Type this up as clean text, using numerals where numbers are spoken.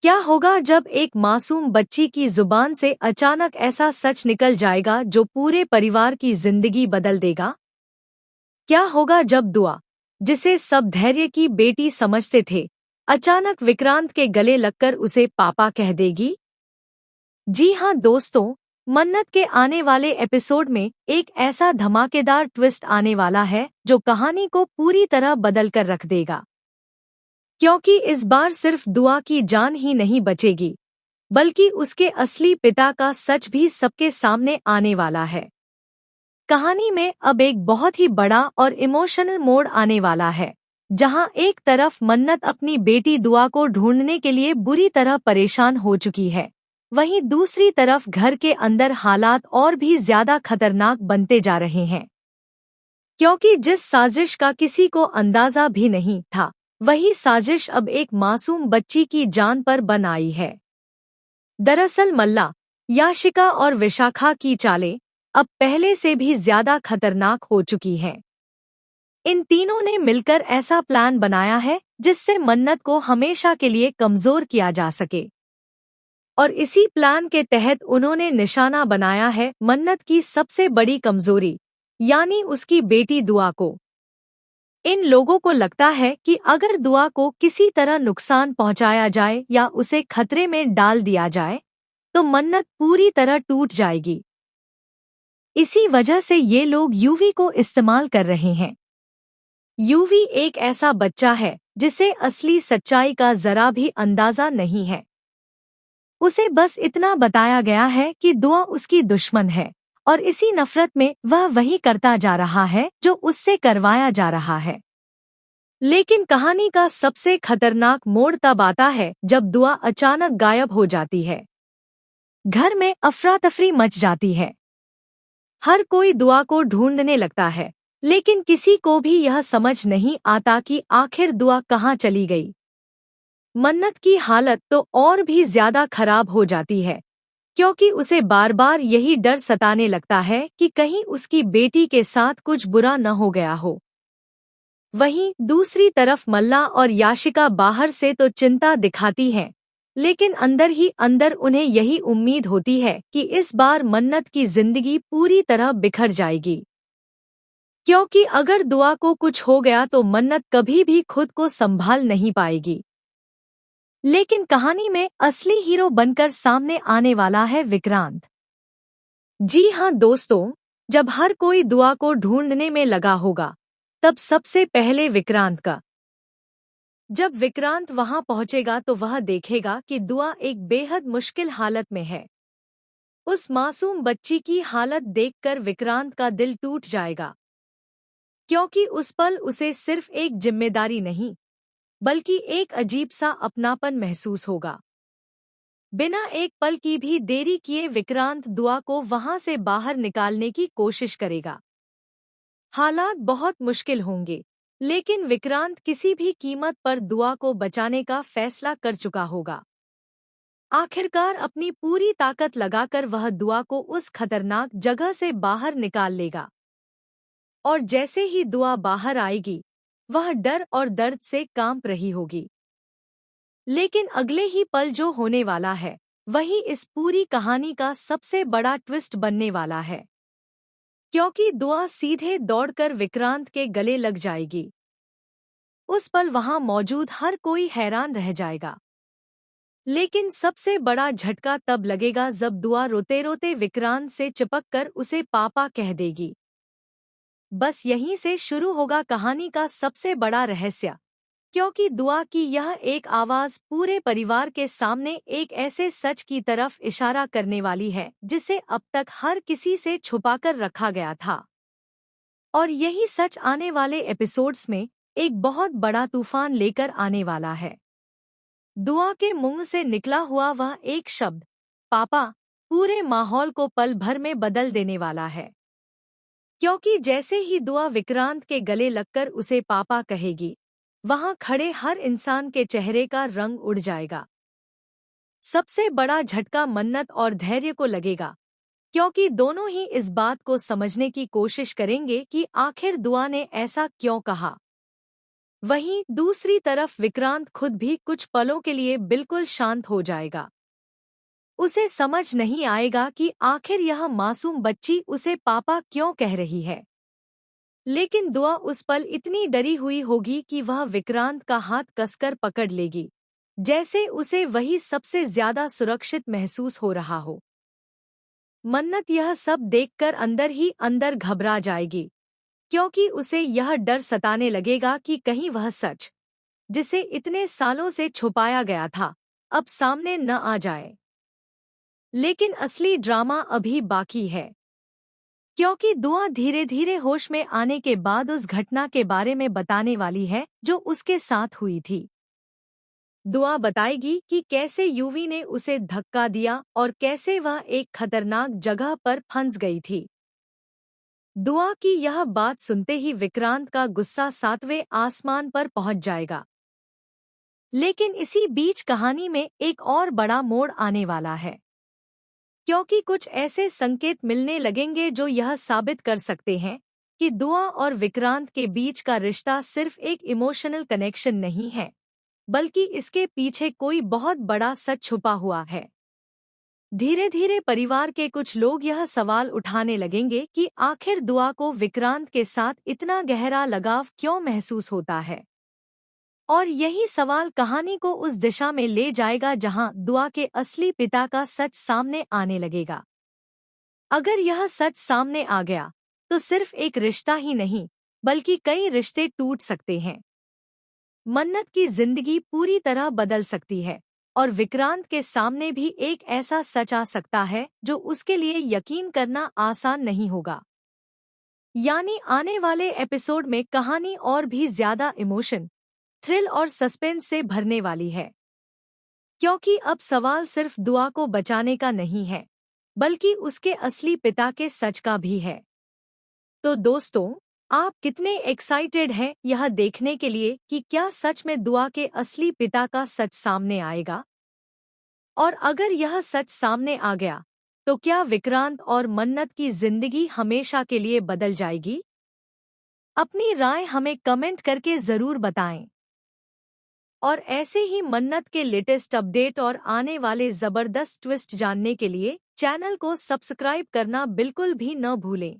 क्या होगा जब एक मासूम बच्ची की जुबान से अचानक ऐसा सच निकल जाएगा जो पूरे परिवार की जिंदगी बदल देगा? क्या होगा जब दुआ, जिसे सब धैर्य की बेटी समझते थे, अचानक विक्रांत के गले लगकर उसे पापा कह देगी? जी हाँ दोस्तों, मन्नत के आने वाले एपिसोड में एक ऐसा धमाकेदार ट्विस्ट आने वाला है जो कहानी को पूरी तरह बदल कर रख देगा। क्योंकि इस बार सिर्फ दुआ की जान ही नहीं बचेगी, बल्कि उसके असली पिता का सच भी सबके सामने आने वाला है। कहानी में अब एक बहुत ही बड़ा और इमोशनल मोड़ आने वाला है, जहां एक तरफ मन्नत अपनी बेटी दुआ को ढूंढने के लिए बुरी तरह परेशान हो चुकी है, वहीं दूसरी तरफ घर के अंदर हालात और भी ज्यादा खतरनाक बनते जा रहे हैं। क्योंकि जिस साजिश का किसी को अंदाजा भी नहीं था, वही साजिश अब एक मासूम बच्ची की जान पर बन आई है। दरअसल मल्ला, याशिका और विशाखा की चालें अब पहले से भी ज्यादा खतरनाक हो चुकी हैं। इन तीनों ने मिलकर ऐसा प्लान बनाया है जिससे मन्नत को हमेशा के लिए कमजोर किया जा सके। और इसी प्लान के तहत उन्होंने निशाना बनाया है मन्नत की सबसे बड़ी कमजोरी, यानी उसकी बेटी दुआ को। इन लोगों को लगता है कि अगर दुआ को किसी तरह नुकसान पहुंचाया जाए या उसे खतरे में डाल दिया जाए, तो मन्नत पूरी तरह टूट जाएगी। इसी वजह से ये लोग यूवी को इस्तेमाल कर रहे हैं। यूवी एक ऐसा बच्चा है जिसे असली सच्चाई का जरा भी अंदाजा नहीं है। उसे बस इतना बताया गया है कि दुआ उसकी दुश्मन है, और इसी नफरत में वह वही करता जा रहा है जो उससे करवाया जा रहा है। लेकिन कहानी का सबसे खतरनाक मोड़ तब आता है जब दुआ अचानक गायब हो जाती है। घर में अफरा तफरी मच जाती है। हर कोई दुआ को ढूंढने लगता है, लेकिन किसी को भी यह समझ नहीं आता कि आखिर दुआ कहाँ चली गई। मन्नत की हालत तो और भी ज्यादा खराब हो जाती है, क्योंकि उसे बार बार यही डर सताने लगता है कि कहीं उसकी बेटी के साथ कुछ बुरा न हो गया हो। वहीं दूसरी तरफ मल्ला और याशिका बाहर से तो चिंता दिखाती हैं, लेकिन अंदर ही अंदर उन्हें यही उम्मीद होती है कि इस बार मन्नत की जिंदगी पूरी तरह बिखर जाएगी। क्योंकि अगर दुआ को कुछ हो गया तो मन्नत कभी भी खुद को संभाल नहीं पाएगी। लेकिन कहानी में असली हीरो बनकर सामने आने वाला है विक्रांत। जी हाँ दोस्तों, जब हर कोई दुआ को ढूंढने में लगा होगा, तब सबसे पहले विक्रांत का। जब विक्रांत वहां पहुंचेगा तो वह देखेगा कि दुआ एक बेहद मुश्किल हालत में है। उस मासूम बच्ची की हालत देखकर विक्रांत का दिल टूट जाएगा, क्योंकि उस पल उसे सिर्फ एक जिम्मेदारी नहीं, बल्कि एक अजीब सा अपनापन महसूस होगा। बिना एक पल की भी देरी किए विक्रांत दुआ को वहां से बाहर निकालने की कोशिश करेगा। हालात बहुत मुश्किल होंगे, लेकिन विक्रांत किसी भी कीमत पर दुआ को बचाने का फैसला कर चुका होगा। आखिरकार अपनी पूरी ताकत लगाकर वह दुआ को उस खतरनाक जगह से बाहर निकाल लेगा। और जैसे ही दुआ बाहर आएगी, वह डर और दर्द से कांप रही होगी। लेकिन अगले ही पल जो होने वाला है, वही इस पूरी कहानी का सबसे बड़ा ट्विस्ट बनने वाला है। क्योंकि दुआ सीधे दौड़कर विक्रांत के गले लग जाएगी। उस पल वहां मौजूद हर कोई हैरान रह जाएगा। लेकिन सबसे बड़ा झटका तब लगेगा जब दुआ रोते रोते विक्रांत से चिपककर उसे पापा कह देगी। बस यहीं से शुरू होगा कहानी का सबसे बड़ा रहस्य, क्योंकि दुआ की यह एक आवाज पूरे परिवार के सामने एक ऐसे सच की तरफ इशारा करने वाली है जिसे अब तक हर किसी से छुपाकर रखा गया था। और यही सच आने वाले एपिसोड्स में एक बहुत बड़ा तूफान लेकर आने वाला है। दुआ के मुंह से निकला हुआ वह एक शब्द, पापा, पूरे माहौल को पल भर में बदल देने वाला है। क्योंकि जैसे ही दुआ विक्रांत के गले लगकर उसे पापा कहेगी, वहां खड़े हर इंसान के चेहरे का रंग उड़ जाएगा। सबसे बड़ा झटका मन्नत और धैर्य को लगेगा, क्योंकि दोनों ही इस बात को समझने की कोशिश करेंगे कि आखिर दुआ ने ऐसा क्यों कहा। वहीं दूसरी तरफ विक्रांत खुद भी कुछ पलों के लिए बिल्कुल शांत हो जाएगा। उसे समझ नहीं आएगा कि आखिर यह मासूम बच्ची उसे पापा क्यों कह रही है। लेकिन दुआ उस पल इतनी डरी हुई होगी कि वह विक्रांत का हाथ कसकर पकड़ लेगी, जैसे उसे वही सबसे ज्यादा सुरक्षित महसूस हो रहा हो। मन्नत यह सब देखकर अंदर ही अंदर घबरा जाएगी, क्योंकि उसे यह डर सताने लगेगा कि कहीं वह सच, जिसे इतने सालों से छुपाया गया था, अब सामने न आ जाए। लेकिन असली ड्रामा अभी बाकी है, क्योंकि दुआ धीरे धीरे होश में आने के बाद उस घटना के बारे में बताने वाली है जो उसके साथ हुई थी। दुआ बताएगी कि कैसे यूवी ने उसे धक्का दिया और कैसे वह एक खतरनाक जगह पर फंस गई थी। दुआ की यह बात सुनते ही विक्रांत का गुस्सा 7वें आसमान पर पहुंच जाएगा। लेकिन इसी बीच कहानी में एक और बड़ा मोड़ आने वाला है, क्योंकि कुछ ऐसे संकेत मिलने लगेंगे जो यह साबित कर सकते हैं कि दुआ और विक्रांत के बीच का रिश्ता सिर्फ एक इमोशनल कनेक्शन नहीं है, बल्कि इसके पीछे कोई बहुत बड़ा सच छुपा हुआ है। धीरे धीरे परिवार के कुछ लोग यह सवाल उठाने लगेंगे कि आखिर दुआ को विक्रांत के साथ इतना गहरा लगाव क्यों महसूस होता है। और यही सवाल कहानी को उस दिशा में ले जाएगा जहां दुआ के असली पिता का सच सामने आने लगेगा। अगर यह सच सामने आ गया तो सिर्फ एक रिश्ता ही नहीं, बल्कि कई रिश्ते टूट सकते हैं। मन्नत की जिंदगी पूरी तरह बदल सकती है और विक्रांत के सामने भी एक ऐसा सच आ सकता है जो उसके लिए यकीन करना आसान नहीं होगा। यानी आने वाले एपिसोड में कहानी और भी ज्यादा इमोशन, थ्रिल और सस्पेंस से भरने वाली है, क्योंकि अब सवाल सिर्फ दुआ को बचाने का नहीं है, बल्कि उसके असली पिता के सच का भी है। तो दोस्तों, आप कितने एक्साइटेड हैं यह देखने के लिए कि क्या सच में दुआ के असली पिता का सच सामने आएगा? और अगर यह सच सामने आ गया तो क्या विक्रांत और मन्नत की जिंदगी हमेशा के लिए बदल जाएगी? अपनी राय हमें कमेंट करके जरूर बताएं। और ऐसे ही मन्नत के लेटेस्ट अपडेट और आने वाले जबरदस्त ट्विस्ट जानने के लिए चैनल को सब्सक्राइब करना बिल्कुल भी न भूलें।